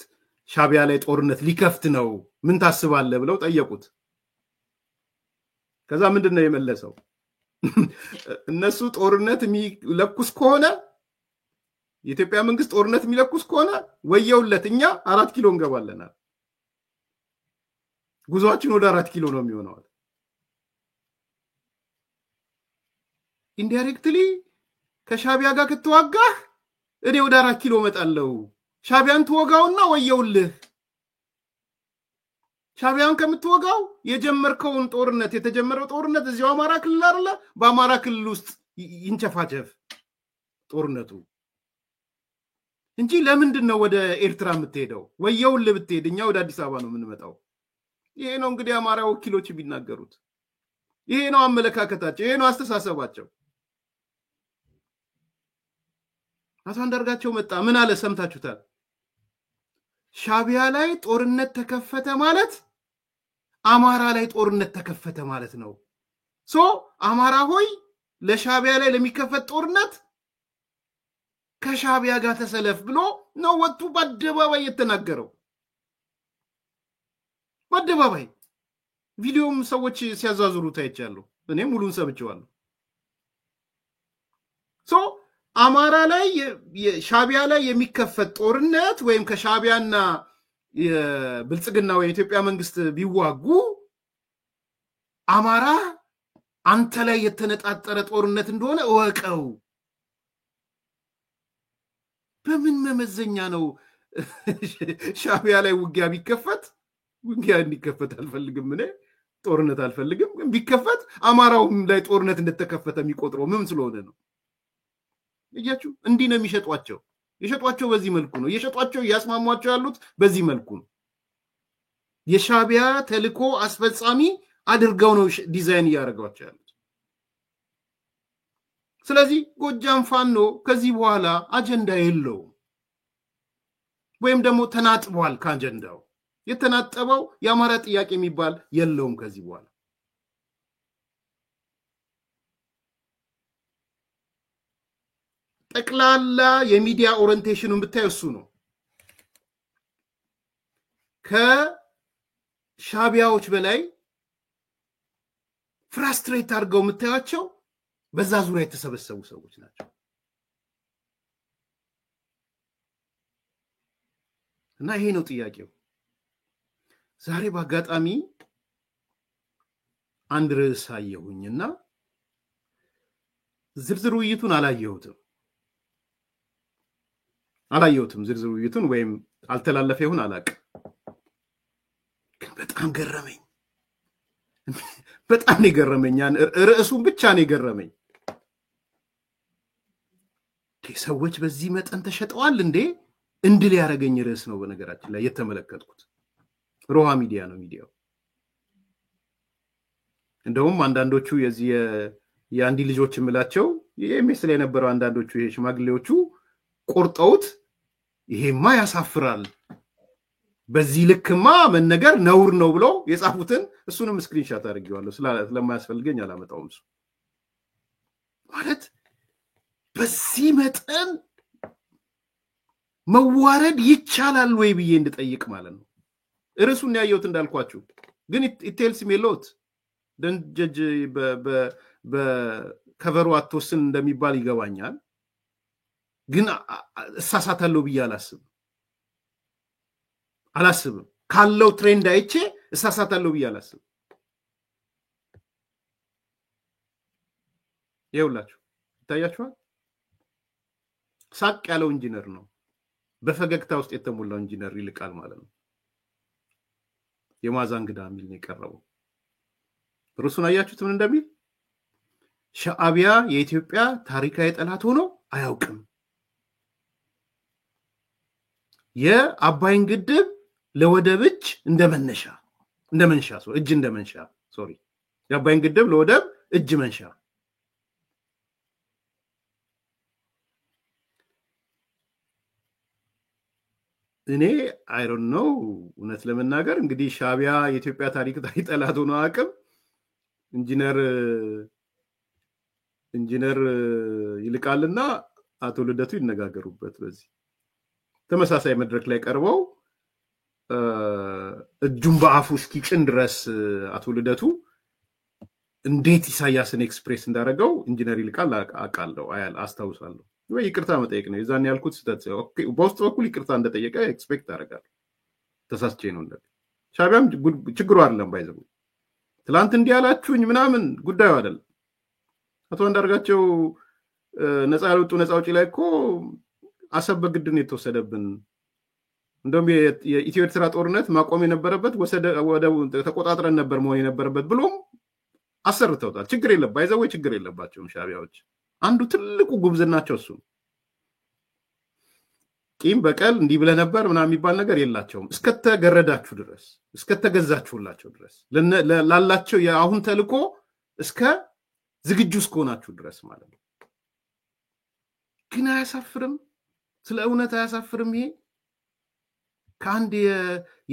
ሻቢያ ላይ ጦርነት ሊከፍት ነው ምን ታስባለህ ብለው ጠየቁት። ከዛ ምንድነው የመለሰው? እነሱ ጦርነት የሚለኩስ ከሆነ የኢትዮጵያ መንግስት ጦርነት የሚለኩስ ከሆነ ወየውለት እኛ 4 ኪሎ እንገባለና ጉዟችን ወደ 4 ኪሎ ነው የሚሆነው። ኢንዳይሬክትሊ ከሻቢያ ጋር ከተዋጋህ እኔ ወደ 4 ኪሎ መጣለው። ሻቢያን ተወጋውና ወየውልህ። ሻቢያን ከምትወጋው የጀመርከውን ጦርነት የተጀመረው ጦርነት እዚያው አማራ ክልል አይደለ? በአማራ ክልል ውስጥ ይንቸፋቸፍ ጦርነቱ እንጂ ለምንድን ነው ወደ ኤርትራ የምትሄደው? ወየውል ብትሄድ እኛ ወደ አዲስ አበባ ነው የምንመጣው። ይሄ ነው እንግዲህ አማራ ወኪሎች ቢናገሩት። ይሄ ነው አመለካከታቸው፣ ይሄ ነው አስተሳሰባቸው። አቶ አንዳርጋቸው መጣ ምን አለ ሰምታችሁታል? ሻቢያ ላይ ጦርነት ተከፈተ ማለት አማራ ላይ ጦርነት ተከፈተ ማለት ነው። አማራ ሆይ ለሻቢያ ላይ ለሚከፈት ጦርነት ከሻቢያ ጋር ተሰለፍ ብሎ ነው ወጡ በአደባባይ የተናገረው። በአደባባይ ቪዲዮም ሰዎች ሲያዛዝሩት አይቻለሁ። እኔ ሙሉን ሰምቼዋለሁ። አማራ ላይ ሻቢያ ላይ የሚከፈት ጦርነት ወይም ከሻቢያና የብልጽግና ወይ የኢትዮጵያ መንግስት ቢዋጉ አማራ አንተ ላይ የተነጣጠረ ጦርነት እንደሆነ እወቀው። በምን መመዘኛ ነው ሻቢያ ላይ ውጊያ ቢከፈት? ውጊያ እንዲከፈት አልፈልግም፣ እኔ ጦርነት አልፈልግም። ግን ቢከፈት አማራውም ላይ ጦርነት እንደተከፈተ የሚቆጥረው ምን ስለሆነ ነው? እያችሁ እንዲህ ነው የሚሸጧቸው። የሸጧቸው በዚህ መልኩ ነው የሸጧቸው። ያስማሟቸው ያሉት በዚህ መልኩ ነው። የሻቢያ ተልኮ አስፈጻሚ አድርገው ነው ዲዛይን ያደርጓቸው ያሉት። ስለዚህ ጎጃም ፋኖ ከዚህ በኋላ አጀንዳ የለውም፣ ወይም ደግሞ ተናጥቧል ከአጀንዳው። የተናጠበው የአማራ ጥያቄ የሚባል የለውም ከዚህ በኋላ። ጠቅላላ የሚዲያ ኦሪየንቴሽኑን ብታዩ እሱ ነው። ከሻቢያዎች በላይ ፍራስትሬት አድርገው የምታያቸው በዛ ዙሪያ የተሰበሰቡ ሰዎች ናቸው። እና ይሄ ነው ጥያቄው። ዛሬ በአጋጣሚ አንድ ርዕስ አየሁኝና ዝርዝር ውይይቱን አላየሁትም ዝርዝር ውይይቱን ወይም አልተላለፈ ይሁን አላውቅም። ግን በጣም ገረመኝ። በጣም ነው ገረመኝ። ርዕሱን ብቻ ነው ገረመኝ። ሰዎች በዚህ መጠን ተሸጠዋል እንዴ? እንድል ያረገኝ ርዕስ ነው። በነገራችን ላይ የተመለከትኩት ሮሃ ሚዲያ ነው ሚዲያው። እንደውም አንዳንዶቹ የዚህ የአንዲ ልጆች ምላቸው የኤምኤስ ላይ የነበረው አንዳንዶቹ ይሄ ሽማግሌዎቹ ቆርጠውት ይሄማ ያሳፍራል፣ በዚህ ልክማ መነገር ነውር ነው ብለው የጻፉትን እሱንም ስክሪንሻት አድርጌዋለሁ። ስለማያስፈልገኝ አላመጣውም። እሱ ማለት በዚህ መጠን መዋረድ ይቻላል ወይ ብዬ እንድጠይቅ ማለት ነው። ርዕሱን ያየሁት እንዳልኳችሁ ግን ኢቴልስ ሜሎት ደንጀጅ በከቨሩ አትወስን እንደሚባል ይገባኛል። ግን እሳሳታለሁ ብዬ አላስብም። ካለው ትሬንድ አይቼ እሳሳታለሁ ብዬ አላስብም። ይኸውላችሁ ይታያችኋል። ሳቅ ያለው ኢንጂነር ነው። በፈገግታ ውስጥ የተሞላው ኢንጂነር ይልቃል ማለት ነው። የማዛንግዳ ሚል ነው የቀረበው። ርዕሱን አያችሁት ምን እንደሚል? ሻዕቢያ የኢትዮጵያ ታሪካዊ ጠላት ሆኖ አያውቅም። የአባይን ግድብ ለወደብ እጅ እንደመንሻ የአባይን ግድብ ለወደብ እጅ መንሻ። እኔ አይ ዶንት ኖ እውነት ለመናገር እንግዲህ ሻዕቢያ የኢትዮጵያ ታሪካዊ ጠላት ሆኖ አያውቅም። ኢንጂነር ይልቃልና አቶ ልደቱ ይነጋገሩበት። በዚህ ተመሳሳይ መድረክ ላይ ቀርበው እጁን በአፉ እስኪጭን ድረስ አቶ ልደቱ እንዴት ኢሳያስን ኤክስፕሬስ እንዳደረገው ኢንጂነር ይልቃል አውቃለሁ፣ አስታውሳለሁ። ወይ ይቅርታ መጠየቅ ነው የዛን ያልኩት ስህተት። ኦኬ በውስጥ በኩል ይቅርታ እንደጠየቀ ኤክስፔክት አደርጋለሁ። ተሳስቼ ነው እንደ ሻዕቢያም ችግሩ አይደለም ባይዘው ትላንት እንዲህ ያላችሁኝ ምናምን ጉዳዩ አይደለም። አቶ አንዳርጋቸው ነፃ ያወጡ ነፃ አውጪ ላይ እኮ አሰብ በግድን የተወሰደብን እንደውም የኢትዮ ኤርትራ ጦርነት ማቆም የነበረበት ወደ ተቆጣጥረን ነበር መሆን የነበረበት ብሎም አሰርተውታል። ችግር የለም ባይዘው ችግር የለባቸውም ሻዕቢያዎች። አንዱ ትልቁ ጉብዝናቸው እሱ ቂም በቀል እንዲህ ብለ ነበር ምናምን የሚባል ነገር የላቸውም እስከተገረዳችሁ ድረስ እስከተገዛችሁላቸው ድረስ ላላቸው የአሁን ተልኮ እስከ ዝግጁ እስከሆናችሁ ድረስ ማለት ነው። ግን አያሳፍርም? ስለ እውነት አያሳፍርም? ይሄ ከአንድ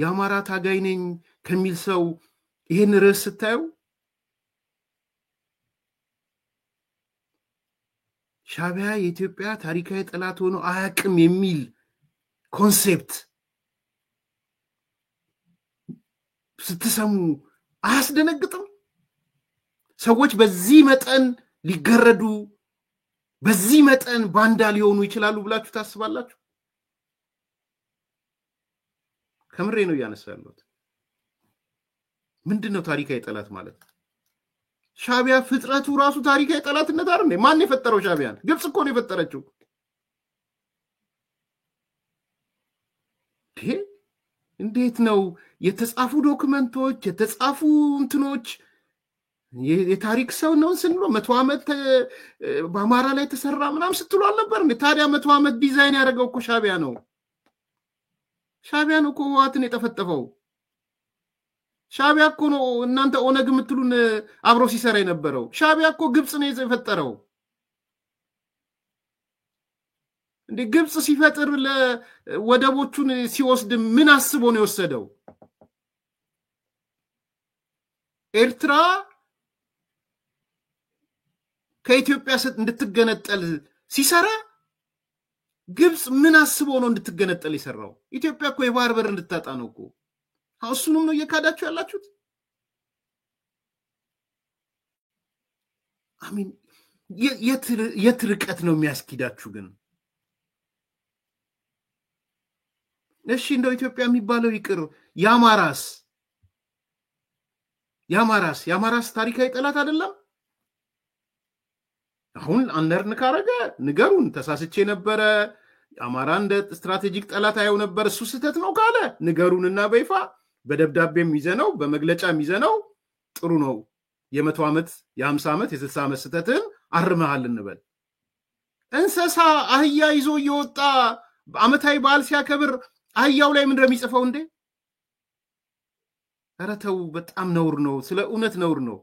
የአማራ ታጋይ ነኝ ከሚል ሰው ይሄን ርዕስ ስታዩ ሻዕቢያ የኢትዮጵያ ታሪካዊ ጠላት ሆኖ አያውቅም የሚል ኮንሴፕት ስትሰሙ አያስደነግጥም? ሰዎች በዚህ መጠን ሊገረዱ በዚህ መጠን ባንዳ ሊሆኑ ይችላሉ ብላችሁ ታስባላችሁ? ከምሬ ነው ያነሳሉት። ምንድነው ታሪካዊ ጠላት ማለት? ሻዕቢያ ፍጥረቱ ራሱ ታሪካዊ ጠላትነት አይደል? ማን የፈጠረው ሻዕቢያን? ግብጽ እኮ ነው የፈጠረችው። እንዴት ነው የተጻፉ ዶክመንቶች የተጻፉ እንትኖች የታሪክ ሰው ነው ስንሎ 100 ዓመት በአማራ ላይ ተሰራ ምናም ስትሉ አልነበር እንዴ? ታዲያ 100 ዓመት ዲዛይን ያደረገው እኮ ሻዕቢያ ነው። ሻዕቢያ ነው እኮ ህወሓትን የጠፈጠፈው። ሻዕቢያ እኮ ነው እናንተ ኦነግ የምትሉን አብሮ ሲሰራ የነበረው። ሻዕቢያ እኮ ግብጽ ነው የፈጠረው። እንዴ ግብጽ ሲፈጥር ለወደቦቹን ሲወስድ ምን አስቦ ነው የወሰደው? ኤርትራ ከኢትዮጵያ እንድትገነጠል ሲሰራ ግብጽ ምን አስቦ ነው እንድትገነጠል ይሰራው? ኢትዮጵያ እኮ የባህር በር እንድታጣ ነው እኮ። እሱንም ነው እየካዳችሁ ያላችሁት። አሚን የት ርቀት ነው የሚያስኪዳችሁ ግን? እሺ እንደው ኢትዮጵያ የሚባለው ይቅር፣ ያማራስ ታሪካዊ ጠላት አይደለም? አሁን አንደርን ካረገ ንገሩን። ተሳስቼ ነበረ አማራ እንደ ስትራቴጂክ ጠላት አየው ነበር እሱ ስህተት ነው ካለ ንገሩንና በይፋ በደብዳቤም ይዘነው በመግለጫም ይዘነው ጥሩ ነው የ100 ዓመት የ50 ዓመት የ60 ዓመት ስህተትን አርመሃል እንበል። እንሰሳ አህያ ይዞ እየወጣ አመታዊ በዓል ሲያከብር አህያው ላይ ምን እንደሚጽፈው እንዴ? ኧረ ተው፣ በጣም ነውር ነው። ስለ እውነት ነውር ነው።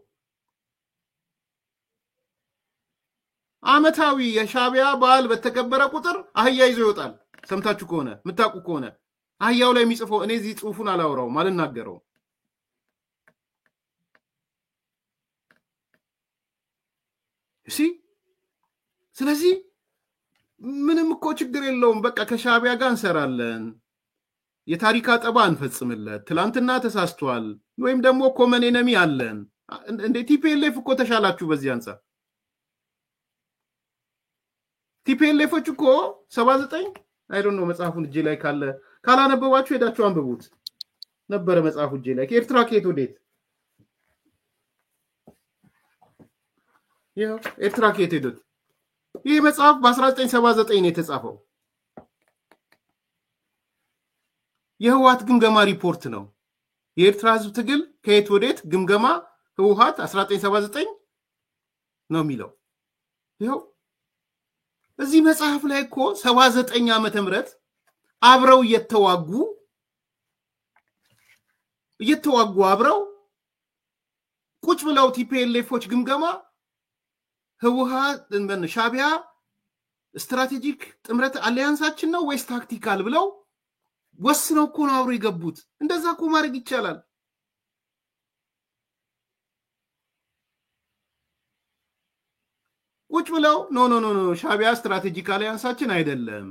አመታዊ የሻዕቢያ በዓል በተከበረ ቁጥር አህያ ይዞ ይወጣል። ሰምታችሁ ከሆነ ምታውቁ ከሆነ አህያው ላይ የሚጽፈው እኔ እዚህ ጽሁፉን አላወራውም አልናገረውም። እሺ ስለዚህ ምንም እኮ ችግር የለውም። በቃ ከሻዕቢያ ጋር እንሰራለን፣ የታሪክ አጠባ እንፈጽምለት። ትላንትና ተሳስቷል ወይም ደግሞ ኮመን ኤነሚ አለን። እንደ ቲፒኤልኤፍ እኮ ተሻላችሁ በዚህ አንፃር። ቲፒኤልኤፎች እኮ 79 አይ ዶንት ኖ መጽሐፉን እጄ ላይ ካላነበባችሁ ሄዳችሁ አንብቡት ነበረ መጽሐፉ እጄ ላይ። ከኤርትራ ከየት ወዴት ኤርትራ ከየት ሄዱት? ይህ መጽሐፍ በ1979 ነው የተጻፈው። የህወሓት ግምገማ ሪፖርት ነው። የኤርትራ ህዝብ ትግል ከየት ወዴት ግምገማ ህወሓት 1979 ነው የሚለው። ይኸው እዚህ መጽሐፍ ላይ እኮ 79 ዓመተ ምህረት አብረው እየተዋጉ አብረው ቁጭ ብለው ቲፒኤልኤፎች ግምገማ ህወሓት ሻዕቢያ ስትራቴጂክ ጥምረት አሊያንሳችን ነው ወይስ ታክቲካል ብለው ወስነው እኮ ነው አብረው የገቡት። እንደዛ እኮ ማድረግ ይቻላል። ቁጭ ብለው ኖ ሻዕቢያ ስትራቴጂክ አሊያንሳችን አይደለም።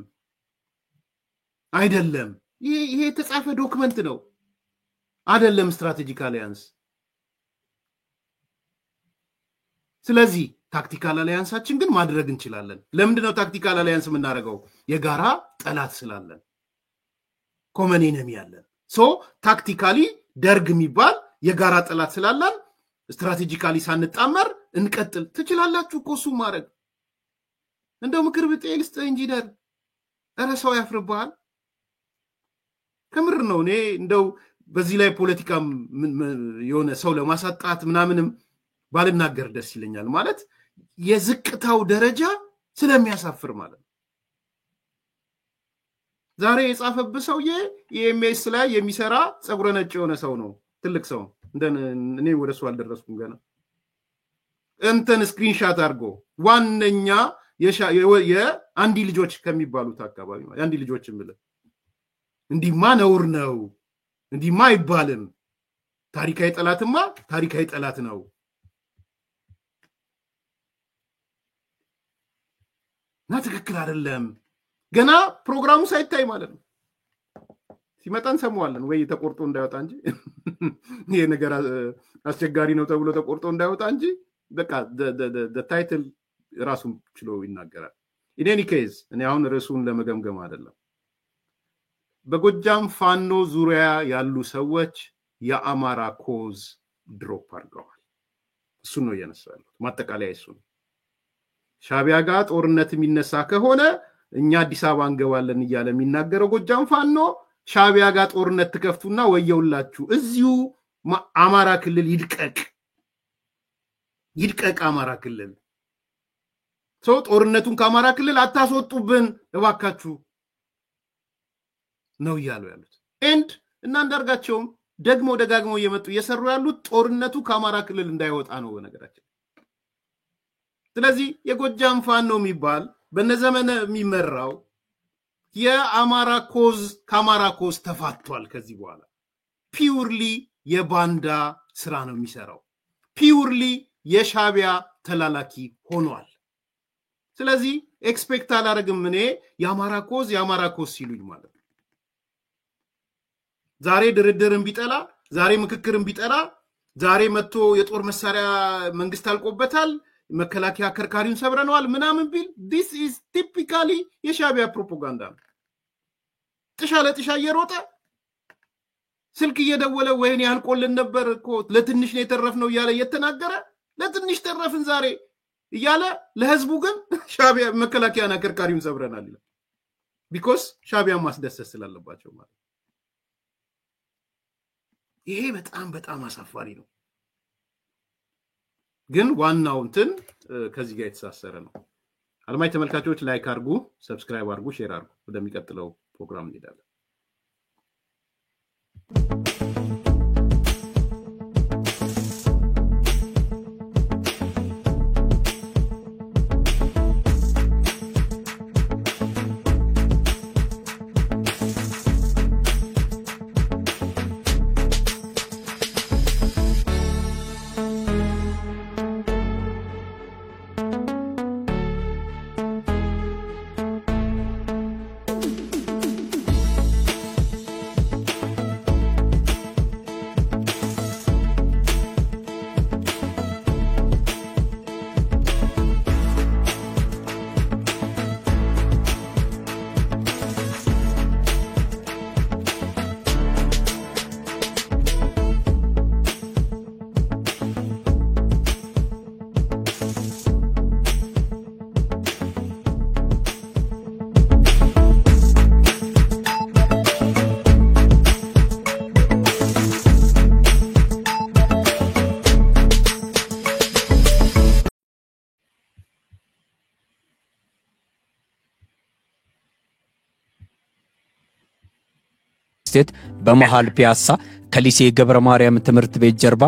ይሄ የተጻፈ ዶክመንት ነው። አይደለም ስትራቴጂክ አሊያንስ። ስለዚህ ታክቲካል አሊያንሳችን ግን ማድረግ እንችላለን። ለምንድነው ታክቲካል አሊያንስ የምናደርገው? የጋራ ጠላት ስላለን፣ ኮመን ኤነሚ ያለን። ታክቲካሊ ደርግ የሚባል የጋራ ጠላት ስላለን ስትራቴጂካሊ ሳንጣመር እንቀጥል። ትችላላችሁ እኮ እሱ ማድረግ። እንደው ምክር ብጤ ልስጥ ኢንጂነር፣ ኧረ ሰው ያፍርብሃል። ከምር ነው። እኔ እንደው በዚህ ላይ ፖለቲካ የሆነ ሰው ለማሳጣት ምናምንም ባልናገር ደስ ይለኛል። ማለት የዝቅታው ደረጃ ስለሚያሳፍር ማለት ነው። ዛሬ የጻፈብህ ሰውዬ ኢኤምኤስ ላይ የሚሰራ ጸጉረ ነጭ የሆነ ሰው ነው ትልቅ ሰው እኔ ወደሱ አልደረስኩም ገና እንትን ስክሪንሻት አድርጎ ዋነኛ የአንዲ ልጆች ከሚባሉት አካባቢ አንዲ ልጆች ምልህ እንዲማ ነውር ነው እንዲማ አይባልም ታሪካዊ ጠላት ነው ና ትክክል አይደለም ገና ፕሮግራሙ ሳይታይ ማለት ነው ሲመጣን ሰማዋለን ወይ ተቆርጦ እንዳይወጣ እንጂ ይሄ ነገር አስቸጋሪ ነው ተብሎ ተቆርጦ እንዳይወጣ እንጂ በቃ the title ራሱን ችሎ ይናገራል in any case እኔ አሁን ርዕሱን ለመገምገም አይደለም በጎጃም ፋኖ ዙሪያ ያሉ ሰዎች የአማራ ኮዝ ድሮፕ አድርገዋል እሱ ነው ያነሳው ማጠቃለያ እሱ ነው ሻቢያ ጋር ጦርነት የሚነሳ ከሆነ እኛ አዲስ አበባ እንገባለን ይያለ የሚናገረው ጎጃም ፋኖ ሻቢያ ጋር ጦርነት ተከፍቱና ወየውላችሁ እዚሁ አማራ ክልል ይድቀቅ አማራ ክልል ሰው ጦርነቱን ከአማራ ክልል አታስወጡብን እባካችሁ ነው ያሉት and እና አንዳርጋቸውም ደግሞ ደጋግመው እየመጡ እየሰሩ ያሉት ጦርነቱ ከአማራ ክልል እንዳይወጣ ነው በነገራችን ስለዚህ የጎጃም ፋኖ የሚባል በነዘመነ የሚመራው የአማራ ኮዝ ከአማራ ኮዝ ተፋቷል ከዚህ በኋላ ፒውርሊ የባንዳ ስራ ነው የሚሰራው ፒውርሊ የሻቢያ ተላላኪ ሆኗል ስለዚህ ኤክስፔክት አላረግም እኔ የአማራ ኮዝ ሲሉኝ ማለት ዛሬ ድርድርን ቢጠላ ዛሬ ምክክርን ቢጠላ ዛሬ መጥቶ የጦር መሳሪያ መንግስት አልቆበታል መከላከያ ከርካሪውን ሰብረናል ምናምን ቢል this is typically የሻቢያ ፕሮፓጋንዳ ጥሻ እየሮጠ ስልክ እየደወለ ወይኔ ያልቆልን ነበር እኮ ለትንሽ ነው የተረፍነው እያለ እየተናገረ ለትንሽ ተረፍን ዛሬ እያለ ለህዝቡ ግን ሻቢያ መከላከያና ከርካሪውን ሰብረናል ይላል because ሻቢያ ማስደሰት ስላለባቸው ማለት ይሄ በጣም አሳፋሪ ነው ግን ዋናው እንትን ከዚህ ጋር የተሳሰረ ነው አለማይ ተመልካቾች ላይክ አድርጉ ሰብስክራይብ አድርጉ ሼር አድርጉ ወደሚቀጥለው ፕሮግራም እንሄዳለን ስቴት በመሃል ፒያሳ ከሊሴ ገብረ ማርያም ትምህርት ቤት ጀርባ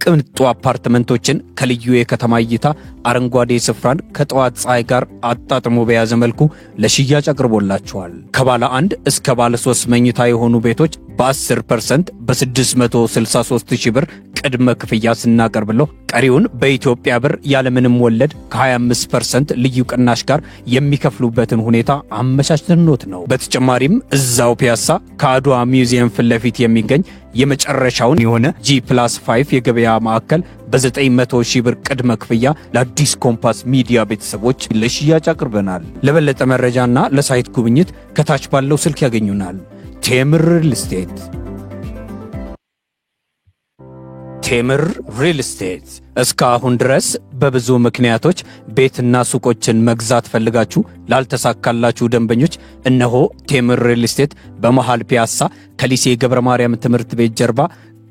ቅንጡ አፓርትመንቶችን ከልዩ የከተማ እይታ አረንጓዴ ስፍራን ከጠዋት ፀሐይ ጋር አጣጥሞ በያዘ መልኩ ለሽያጭ አቅርቦላቸዋል ከባለ 1 እስከ ባለ 3 መኝታ የሆኑ ቤቶች በ10% በ663,000 ብር ቅድመ ክፍያ ስናቀርብለው ቀሪውን በኢትዮጵያ ብር ያለምንም ወለድ ከ25% ልዩ ቅናሽ ጋር የሚከፍሉበትን ሁኔታ አመቻችተንኖት ነው በተጨማሪም እዛው ፒያሳ ከአድዋ ሚውዚየም ፊት ለፊት የሚገኝ የመጨረሻውን የሆነ G+5 የገበያ ማዕከል በ900,000 ብር ቅድመ ክፍያ ለአዲስ ኮምፓስ ሚዲያ ቤተሰቦች ለሽያጭ አቅርበናል ለበለጠ መረጃና ለሳይት ጉብኝት ከታች ባለው ስልክ ያገኙናል ቴምር ሪል ስቴት እስካሁን ድረስ በብዙ ምክንያቶች ቤትና ሱቆችን መግዛት ፈልጋችሁ ላልተሳካላችሁ ደንበኞች እነሆ ቴምር ሪል ስቴት በመሃል ፒያሳ ከሊሴ ገብረ ማርያም ትምህርት ቤት ጀርባ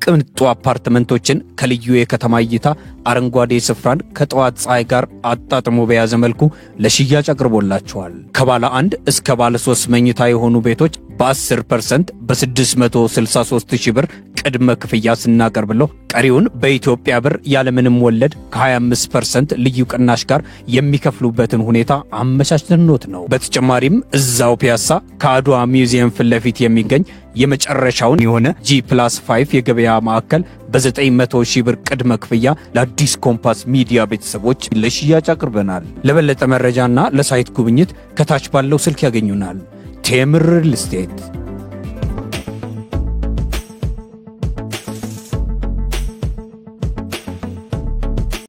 ቅንጡ አፓርትመንቶችን ከልዩ የከተማ እይታ አረንጓዴ ስፍራን ከጠዋት ፀሐይ ጋር አጣጥሞ በያዘ መልኩ ለሽያጭ አቅርቦላቸዋል። ከባለ 1 እስከ ባለ 3 መኝታ የሆኑ ቤቶች በ10% በ663,000 ብር ቅድመ ክፍያ ስናቀርብለው ቀሪውን በኢትዮጵያ ብር ያለምንም ወለድ ከ25% ልዩ ቅናሽ ጋር የሚከፍሉበትን ሁኔታ አመቻችተንዎት ነው። በተጨማሪም እዛው ፒያሳ ከአድዋ ሚውዚየም ፊት ለፊት የሚገኝ የመጨረሻውን የሆነ G+5 የገበያ ማዕከል በ900,000 ብር ቅድመ ክፍያ ለአዲስ ኮምፓስ ሚዲያ ቤተሰቦች ለሽያጭ አቅርበናል። ለበለጠ መረጃና ለሳይት ጉብኝት ከታች ባለው ስልክ ያገኙናል። ቴምር ሪል ስቴት